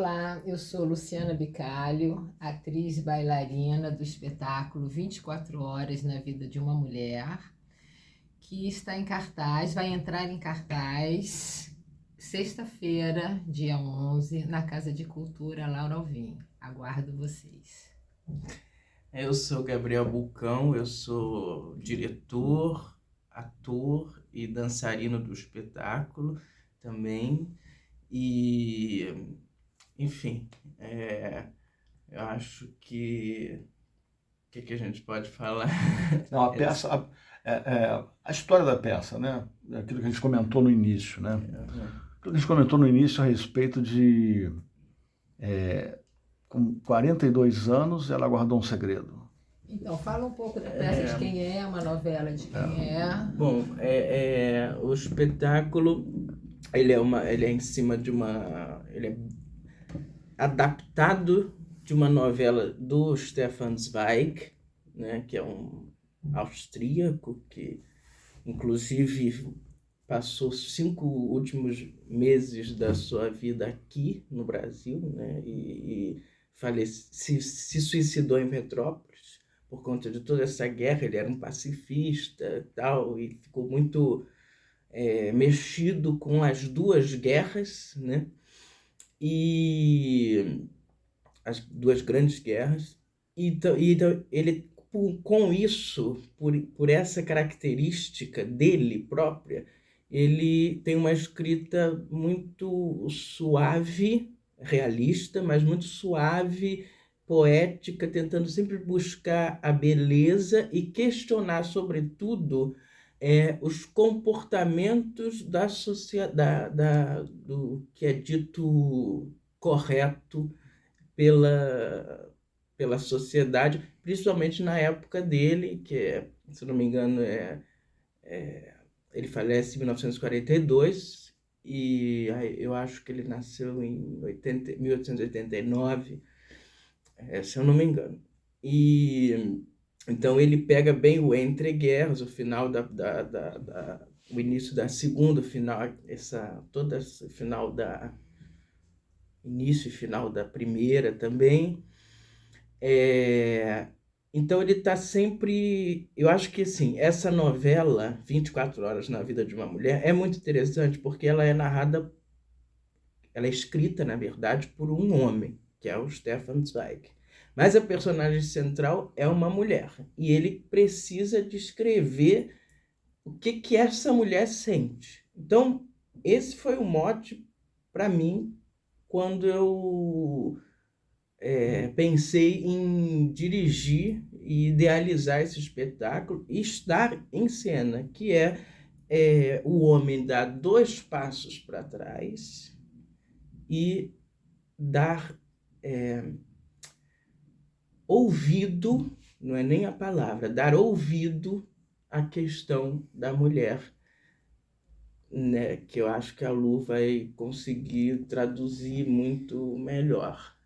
Olá, eu sou Luciana Bicalho, atriz e bailarina do espetáculo 24 Horas na Vida de uma Mulher, que está em cartaz, vai entrar em cartaz sexta-feira, dia 11, na Casa de Cultura Laura Alvim. Aguardo vocês. Eu sou Gabriel Bulcão, eu sou diretor, ator e dançarino do espetáculo também. E, enfim, eu acho que... O que a gente pode falar? Não, a peça, a história da peça, né? Aquilo que a gente comentou no início, né? Aquilo que a gente comentou no início a respeito de, com 42 anos, ela guardou um segredo. Então, fala um pouco da peça, de quem é, uma novela de quem é. Bom, o espetáculo, ele é em cima de uma... Ele é adaptado de uma novela do Stefan Zweig, né, que é um austríaco que, inclusive, passou 5 últimos meses da sua vida aqui no Brasil, né, e se suicidou em Petrópolis por conta de toda essa guerra. Ele era um pacifista e tal, e ficou muito mexido com as duas guerras, né, e as duas grandes guerras. Então ele, com isso, por essa característica dele própria, ele tem uma escrita muito suave, realista, mas muito suave, poética, tentando sempre buscar a beleza e questionar, sobretudo, os comportamentos da sociedade, do que é dito correto pela sociedade, principalmente na época dele, que se não me engano, ele falece em 1942, e eu acho que ele nasceu em 1889, se eu não me engano. E então ele pega bem o entre-guerras, o final o início da segunda, todo esse final da início e final da primeira também. Então ele está sempre... Eu acho que assim, essa novela, 24 Horas na Vida de uma Mulher, é muito interessante porque ela é narrada, ela é escrita, na verdade, por um homem, que é o Stefan Zweig. Mas a personagem central é uma mulher. E ele precisa descrever o que essa mulher sente. Então, esse foi o mote para mim quando eu pensei em dirigir e idealizar esse espetáculo e estar em cena, que o homem dar 2 passos para trás e dar ouvido, não é nem a palavra, dar ouvido à questão da mulher, né, que eu acho que a Lu vai conseguir traduzir muito melhor.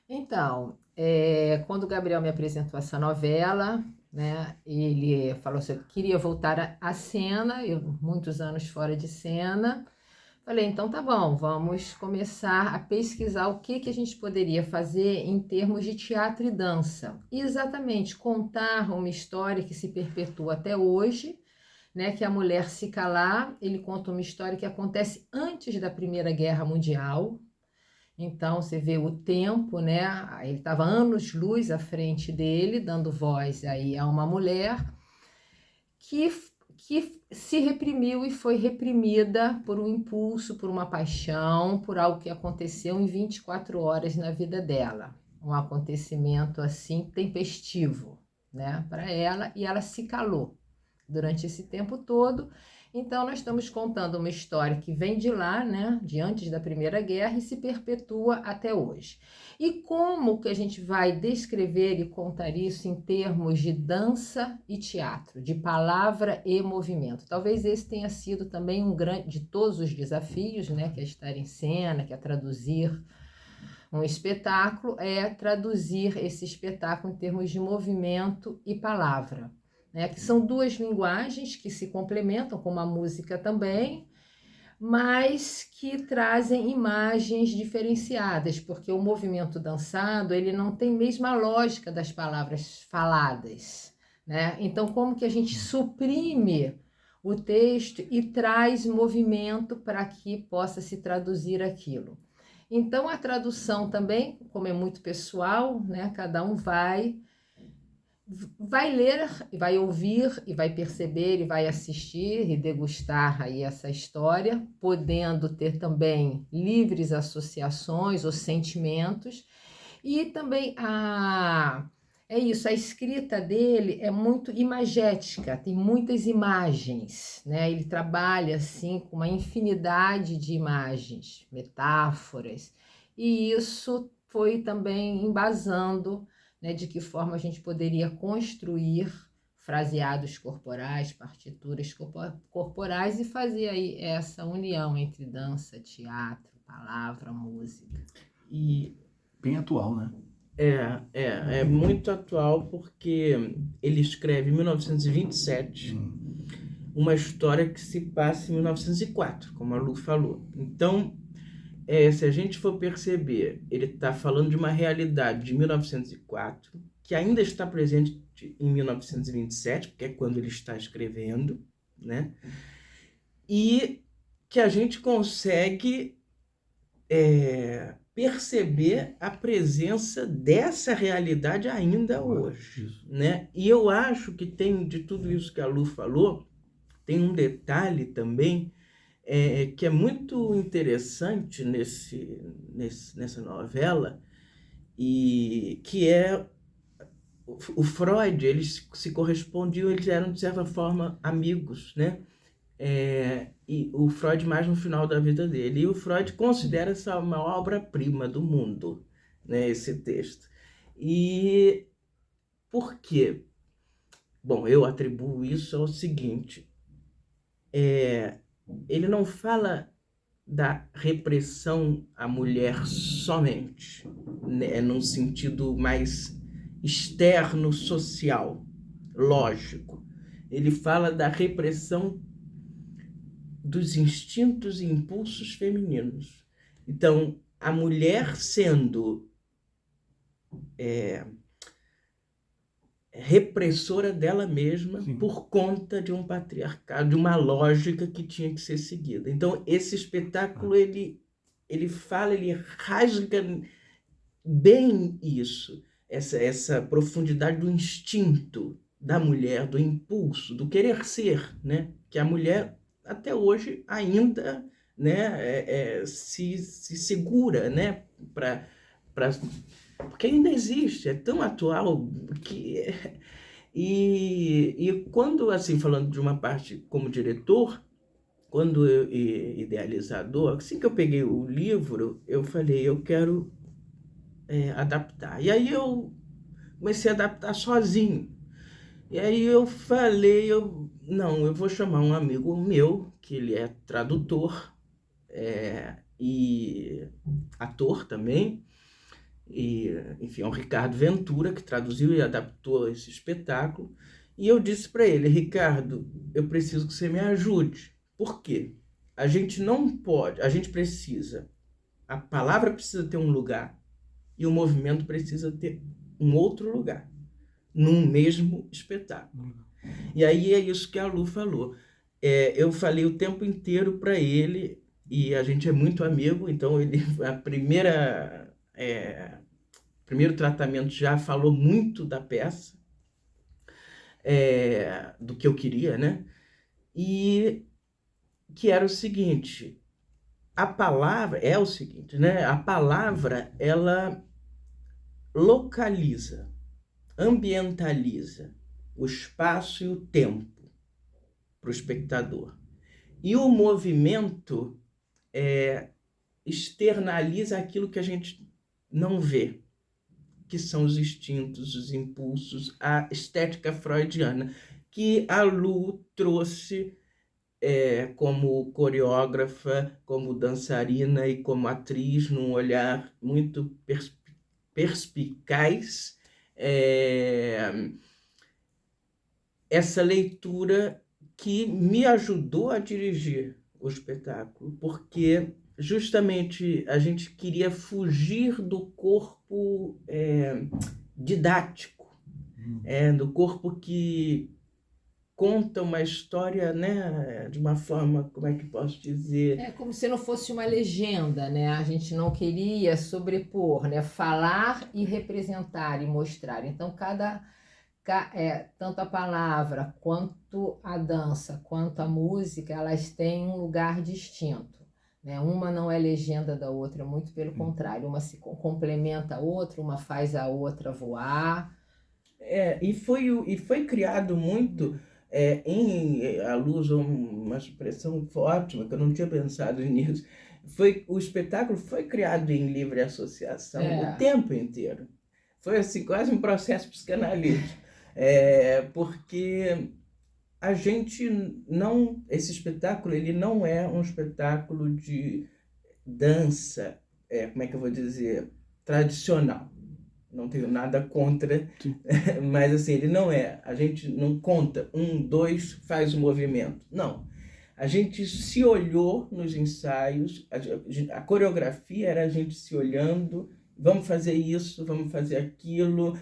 Então, quando o Gabriel me apresentou essa novela, né, ele falou assim, eu queria voltar à cena, eu muitos anos fora de cena. Falei, então tá bom, vamos começar a pesquisar o que a gente poderia fazer em termos de teatro e dança. E exatamente, contar uma história que se perpetua até hoje, né, que a mulher se calar. Ele conta uma história que acontece antes da Primeira Guerra Mundial. Então, você vê o tempo, né? Ele estava anos-luz à frente dele, dando voz aí a uma mulher que, que se reprimiu e foi reprimida por um impulso, por uma paixão, por algo que aconteceu em 24 horas na vida dela. Um acontecimento assim tempestivo, né, para ela, e ela se calou durante esse tempo todo. Então, nós estamos contando uma história que vem de lá, né, de antes da Primeira Guerra, e se perpetua até hoje. E como que a gente vai descrever e contar isso em termos de dança e teatro, de palavra e movimento? Talvez esse tenha sido também um grande, de todos os desafios, né, que é estar em cena, que é traduzir um espetáculo, é traduzir esse espetáculo em termos de movimento e palavra, né, que são duas linguagens que se complementam, como a música também, mas que trazem imagens diferenciadas, porque o movimento dançado ele não tem a mesma lógica das palavras faladas, né? Então, como que a gente suprime o texto e traz movimento para que possa se traduzir aquilo? Então, a tradução também, como é muito pessoal, né? Cada um vai ler, vai ouvir e vai perceber e vai assistir e degustar aí essa história, podendo ter também livres associações ou sentimentos. E também é isso, a escrita dele é muito imagética, tem muitas imagens, né? Ele trabalha assim com uma infinidade de imagens, metáforas, e isso foi também embasando, né, de que forma a gente poderia construir fraseados corporais, partituras corporais e fazer aí essa união entre dança, teatro, palavra, música. E Bem atual, né? é muito atual porque ele escreve em 1927 uma história que se passa em 1904, como a Lu falou. Então, se a gente for perceber, ele está falando de uma realidade de 1904 que ainda está presente em 1927, porque é quando ele está escrevendo, né? E que a gente consegue perceber a presença dessa realidade ainda hoje, né? E eu acho que tem, de tudo isso que a Lu falou, tem um detalhe também que é muito interessante nessa novela, e que é o Freud. Eles se correspondiam, eles eram de certa forma amigos, né? E o Freud mais no final da vida dele. E o Freud considera essa uma obra-prima do mundo, né, esse texto. E por quê? Bom, eu atribuo isso ao seguinte: ele não fala da repressão à mulher somente, né, num sentido mais externo, social, lógico. Ele fala da repressão dos instintos e impulsos femininos. Então, a mulher sendo repressora dela mesma. Sim. Por conta de um patriarcado, de uma lógica que tinha que ser seguida. Então, esse espetáculo, ele fala, ele rasga bem isso, essa profundidade do instinto da mulher, do impulso, do querer ser, né? Que a mulher até hoje ainda, né, se segura, né, porque ainda existe, é tão atual que... E quando, assim, falando de uma parte como diretor, quando eu, idealizador, assim que eu peguei o livro, eu falei, eu quero adaptar. E aí eu comecei a adaptar sozinho. E aí eu falei, não, eu vou chamar um amigo meu, que ele é tradutor e ator também, e, enfim, é o Ricardo Ventura, que traduziu e adaptou esse espetáculo. E eu disse para ele, Ricardo, eu preciso que você me ajude. Por quê? A gente não pode, a gente precisa, a palavra precisa ter um lugar e o movimento precisa ter um outro lugar, num mesmo espetáculo. E aí é isso que a Lu falou. Eu falei o tempo inteiro para ele, e a gente é muito amigo, então ele, primeiro tratamento já falou muito da peça, do que eu queria, né? E que era o seguinte, a palavra é o seguinte, né? A palavra, ela localiza, ambientaliza o espaço e o tempo para o espectador. E o movimento externaliza aquilo que a gente não vê, que são os instintos, os impulsos, a estética freudiana, que a Lu trouxe como coreógrafa, como dançarina e como atriz, num olhar muito perspicaz, essa leitura que me ajudou a dirigir o espetáculo, porque justamente a gente queria fugir do corpo didático, do corpo que conta uma história, né, de uma forma, como é que posso dizer? É como se não fosse uma legenda, né? A gente não queria sobrepor, né? Falar e representar e mostrar. Então, tanto a palavra, quanto a dança, quanto a música, elas têm um lugar distinto, né? Uma não é legenda da outra, muito pelo contrário. Uma se complementa a outra, uma faz a outra voar. E foi criado muito a luz, uma expressão ótima, que eu não tinha pensado nisso. O espetáculo foi criado em livre associação o tempo inteiro. Foi assim, quase um processo psicanalítico. Porque a gente não... Esse espetáculo, ele não é um espetáculo de dança, como é que eu vou dizer, tradicional. Não tenho nada contra, mas assim, ele não é. A gente não conta, 1, 2, faz o movimento. Não. A gente se olhou nos ensaios, a coreografia era a gente se olhando, vamos fazer isso, vamos fazer aquilo,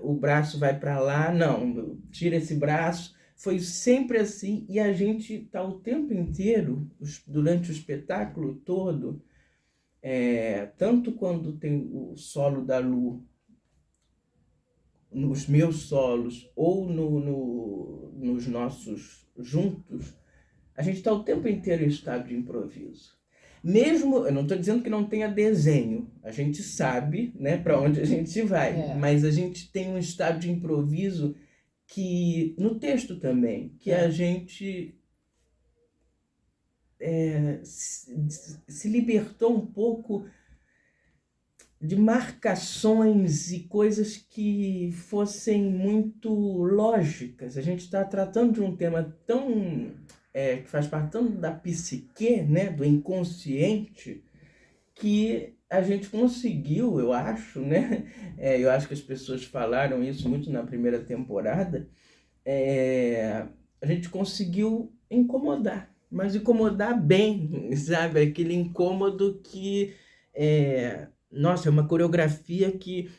o braço vai para lá, não, tira esse braço. Foi sempre assim, e a gente está o tempo inteiro, durante o espetáculo todo, tanto quando tem o solo da Lu, nos meus solos, ou nos nossos juntos, a gente está o tempo inteiro em estado de improviso. Mesmo, eu não estou dizendo que não tenha desenho, a gente sabe, né, para onde a gente vai, mas a gente tem um estado de improviso que, no texto também, que a gente se libertou um pouco de marcações e coisas que fossem muito lógicas. A gente está tratando de um tema tão que faz parte tanto da psique, né, do inconsciente, que a gente conseguiu, eu acho, né? Eu acho que as pessoas falaram isso muito na primeira temporada. A gente conseguiu incomodar, mas incomodar bem, sabe? Aquele incômodo que nossa, é uma coreografia que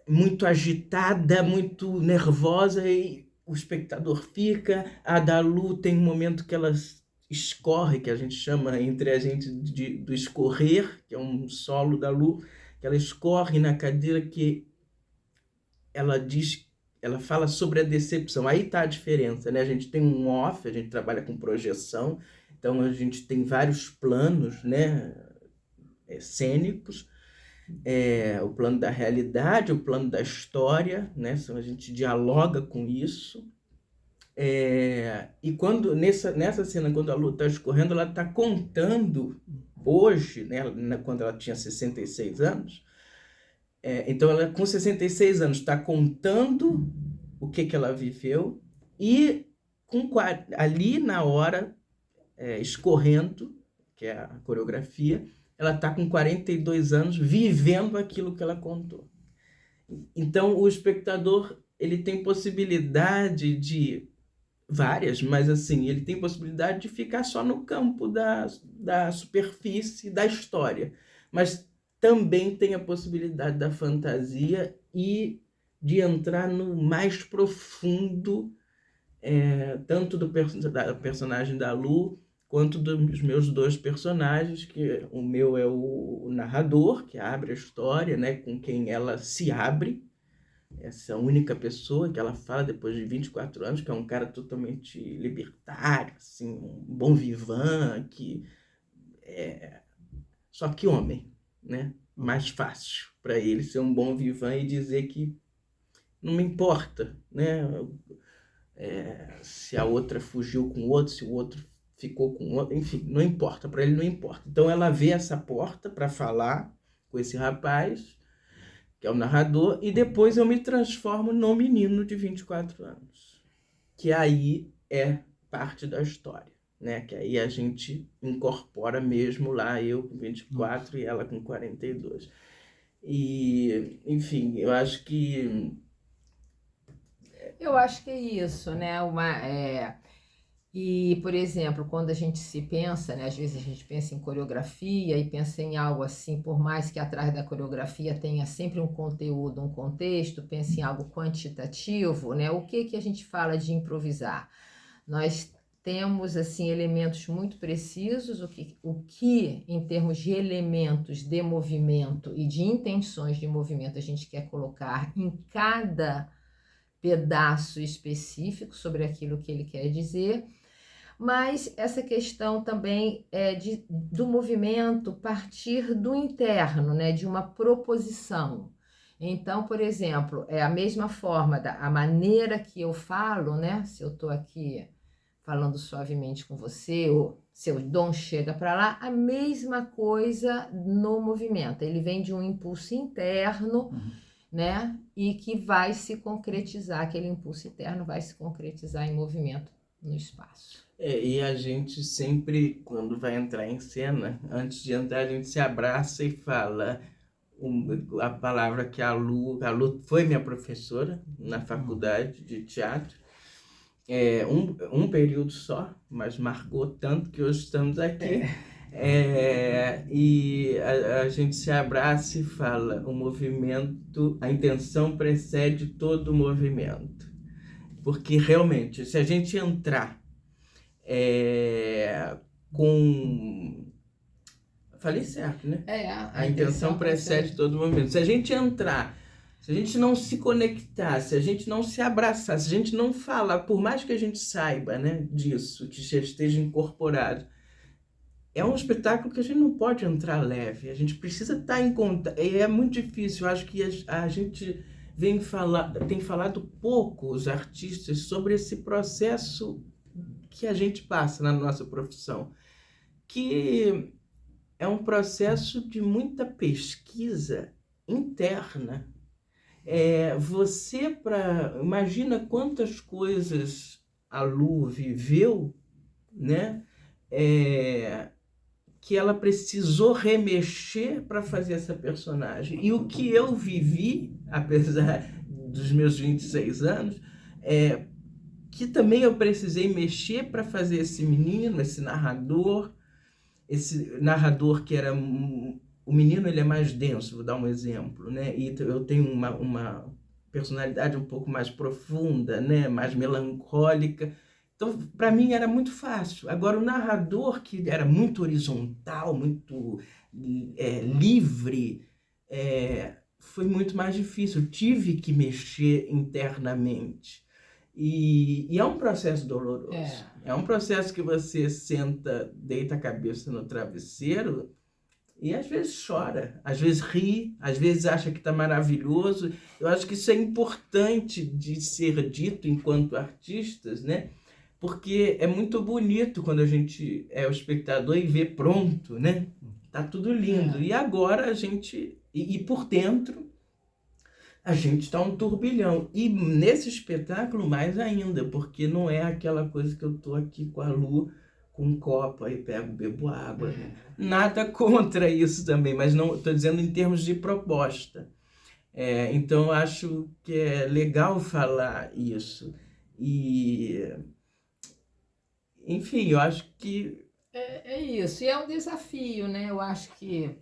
muito agitada, muito nervosa, e o espectador fica. A da Lu tem um momento que ela escorre, que a gente chama entre a gente do escorrer, que é um solo da Lu, que ela escorre na cadeira, que ela fala sobre a decepção. Aí está a diferença, né? A gente tem um off, a gente trabalha com projeção, então a gente tem vários planos, né, cênicos, o plano da realidade, o plano da história, né? A gente dialoga com isso. E nessa cena, quando a Lu está escorrendo, ela está contando hoje, né, quando ela tinha 66 anos. Então, ela com 66 anos está contando o que ela viveu, e ali na hora, escorrendo, que é a coreografia, ela está com 42 anos vivendo aquilo que ela contou. Então, o espectador, ele tem possibilidade de várias, mas assim, ele tem possibilidade de ficar só no campo da superfície da história, mas também tem a possibilidade da fantasia e de entrar no mais profundo, tanto da personagem da Lu, quanto dos meus dois personagens, que o meu é o narrador, que abre a história, né, com quem ela se abre, essa única pessoa que ela fala depois de 24 anos, que é um cara totalmente libertário, assim, um bon vivant, só que homem, né? Mais fácil para ele ser um bon vivant e dizer que não me importa, né? Se a outra fugiu com o outro, se o outro ficou com o outro, enfim, não importa, para ele não importa. Então ela vê essa porta para falar com esse rapaz, que é o narrador, e depois eu me transformo no menino de 24 anos, que aí é parte da história, né? Que aí a gente incorpora mesmo lá, eu com 24 e ela com 42. E, enfim, eu acho que Eu acho que é isso, né? E, por exemplo, quando a gente se pensa, né, às vezes a gente pensa em coreografia e pensa em algo assim, por mais que atrás da coreografia tenha sempre um conteúdo, um contexto, pensa em algo quantitativo, né? O que que a gente fala de improvisar? Nós temos assim elementos muito precisos, o que em termos de elementos de movimento e de intenções de movimento a gente quer colocar em cada pedaço específico sobre aquilo que ele quer dizer, mas essa questão também do movimento partir do interno, né, de uma proposição. Então, por exemplo, é a mesma forma, a maneira que eu falo, né, se eu estou aqui falando suavemente com você, ou seu dom chega para lá, a mesma coisa no movimento. Ele vem de um impulso interno, né? E que vai se concretizar, aquele impulso interno vai se concretizar em movimento no espaço. E a gente sempre, quando vai entrar em cena, antes de entrar, a gente se abraça e fala a palavra que a Lu foi minha professora na faculdade de teatro, um período só, mas marcou tanto que hoje estamos aqui. E a gente se abraça e fala, o movimento, a intenção precede todo o movimento. Porque realmente, se a gente entrar com... Falei certo, né? A intenção precede todo o movimento. Se a gente entrar, se a gente não se conectar, se a gente não se abraçar, se a gente não falar, por mais que a gente saiba, né, disso, que já esteja incorporado, é um espetáculo que a gente não pode entrar leve, a gente precisa estar em conta. E é muito difícil, eu acho que a gente tem falado pouco, os artistas, sobre esse processo que a gente passa na nossa profissão, que é um processo de muita pesquisa interna. Imagina quantas coisas a Lu viveu, né? Que ela precisou remexer para fazer essa personagem. E o que eu vivi, apesar dos meus 26 anos, que também eu precisei mexer para fazer esse menino, esse narrador que era... O menino, ele é mais denso, vou dar um exemplo, né? E eu tenho uma personalidade um pouco mais profunda, né? Mais melancólica. Então, para mim, era muito fácil. Agora, o narrador, que era muito horizontal, muito livre, foi muito mais difícil. Eu tive que mexer internamente. E é um processo doloroso. É um processo que você senta, deita a cabeça no travesseiro e às vezes chora, às vezes ri, às vezes acha que está maravilhoso. Eu acho que isso é importante de ser dito enquanto artistas, né? Porque é muito bonito quando a gente é o espectador e vê pronto, né? Tá tudo lindo. E agora a gente... E por dentro, a gente está um turbilhão. E nesse espetáculo mais ainda, porque não é aquela coisa que eu tô aqui com a Lu, com um copo, aí bebo água. Nada contra isso também, mas não estou dizendo em termos de proposta. Então, eu acho que é legal falar isso. E, enfim, eu acho que... É isso, e é um desafio, né? Eu acho que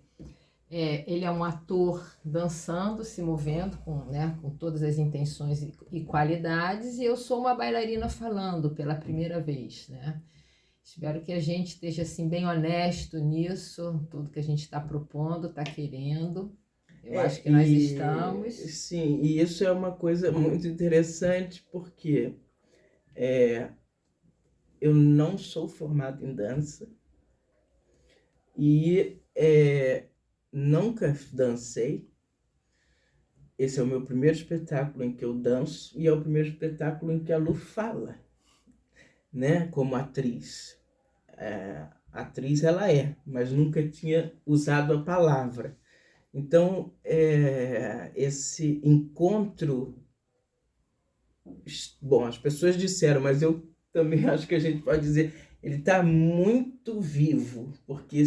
ele é um ator dançando, se movendo com todas as intenções e qualidades, e eu sou uma bailarina falando pela primeira vez, né? Espero que a gente esteja assim, bem honesto nisso, tudo que a gente está propondo, está querendo. Eu acho que nós estamos. Sim, e isso é uma coisa muito interessante, porque eu não sou formado em dança e nunca dancei. Esse é o meu primeiro espetáculo em que eu danço e é o primeiro espetáculo em que a Lu fala, né, como atriz. Atriz ela mas nunca tinha usado a palavra. Então, esse encontro... Bom, as pessoas disseram, mas eu também acho que a gente pode dizer, ele está muito vivo, porque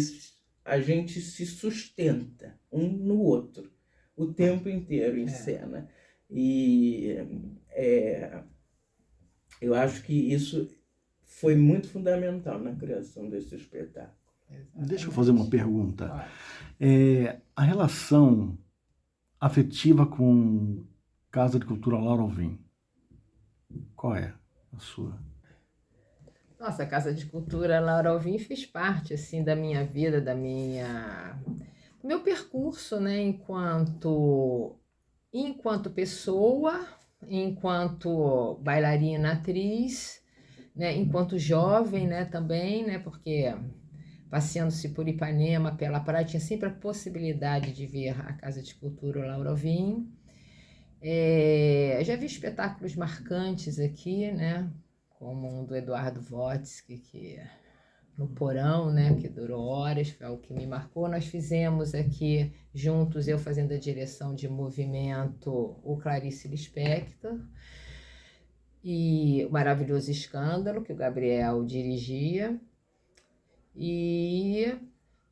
a gente se sustenta um no outro o tempo inteiro em cena. E eu acho que isso foi muito fundamental na criação desse espetáculo. Deixa eu fazer uma pergunta. Pode. A relação afetiva com Casa de Cultura Laura Alvim, qual é a sua? Nossa, a Casa de Cultura Laura Alvim fez parte, assim, da minha vida, do meu percurso, né, enquanto pessoa, enquanto bailarina, atriz, né, enquanto jovem, né, também, né, porque passeando-se por Ipanema, pela praia, tinha sempre a possibilidade de ver a Casa de Cultura Laura Alvim. Já vi espetáculos marcantes aqui, né, como um do Eduardo Votsky, que no Porão, né, que durou horas, foi algo que me marcou. Nós fizemos aqui juntos, eu fazendo a direção de movimento, o Clarice Lispector, e o Maravilhoso Escândalo, que o Gabriel dirigia. E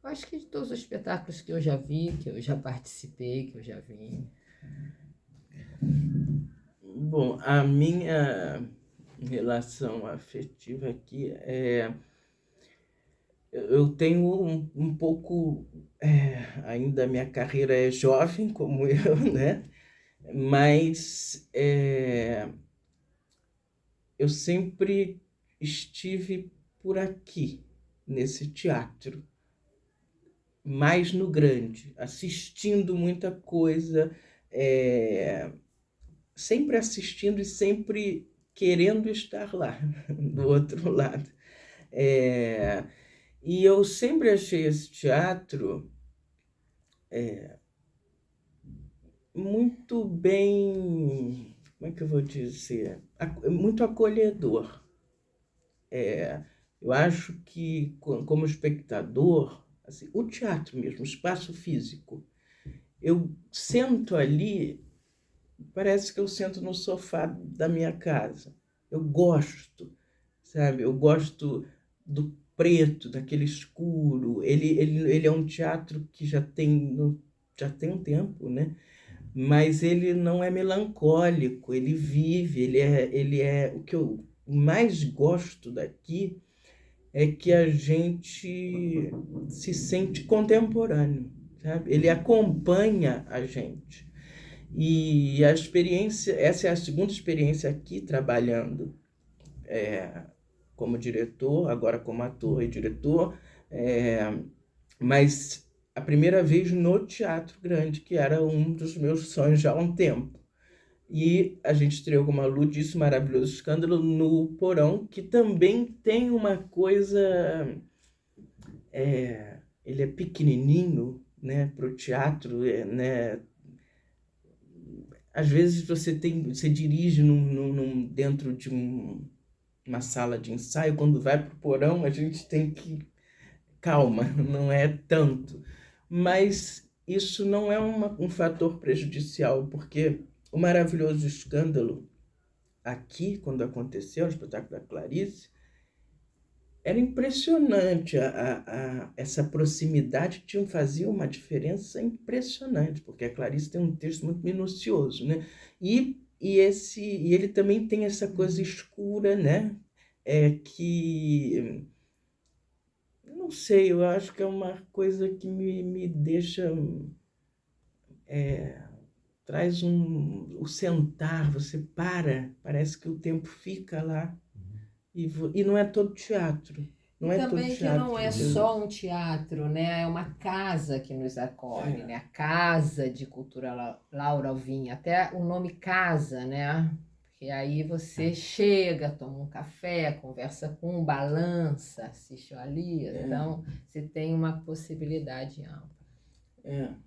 acho que de todos os espetáculos que eu já vi, que eu já participei, que eu já vi. Bom, a minha relação afetiva aqui eu tenho um pouco, ainda a minha carreira é jovem como eu, né? Mas eu sempre estive por aqui, nesse teatro, mais no grande, assistindo muita coisa, sempre assistindo e sempre querendo estar lá, do outro lado. E eu sempre achei esse teatro muito bem, como é que eu vou dizer? Muito acolhedor. Eu acho que, como espectador, assim, o teatro mesmo, o espaço físico, eu sento ali, parece que eu sento no sofá da minha casa. Eu gosto, sabe? Eu gosto do preto, daquele escuro. Ele é um teatro que já tem um tempo, né? Mas ele não é melancólico, ele vive, ele é o que eu mais gosto daqui é que a gente se sente contemporâneo, sabe? Ele acompanha a gente. E a experiência, essa é a segunda experiência aqui trabalhando como diretor, agora como ator e diretor, mas a primeira vez no Teatro Grande, que era um dos meus sonhos já há um tempo. E a gente estreou com uma Lu disse Maravilhoso Escândalo no Porão, que também tem uma coisa... ele é pequenininho, né, para o teatro, né? Às vezes você dirige dentro de uma sala de ensaio, quando vai para o Porão a gente tem que... Calma, não é tanto. Mas isso não é um fator prejudicial, porque o Maravilhoso Escândalo, aqui, quando aconteceu, o espetáculo da Clarice, era impressionante. Essa proximidade fazia uma diferença impressionante, porque a Clarice tem um texto muito minucioso, né? E ele também tem essa coisa escura, né? Que... Não sei, eu acho que é uma coisa que me deixa... traz o sentar, você parece que o tempo fica lá. E não é todo teatro. Não é todo Também que teatro. não é só um teatro, né? É uma casa que nos acolhe, né? A Casa de Cultura Laura Alvim. Até o nome casa, né? Porque aí você chega, toma um café, conversa com um, balança, assiste ali. Então, você tem uma possibilidade ampla.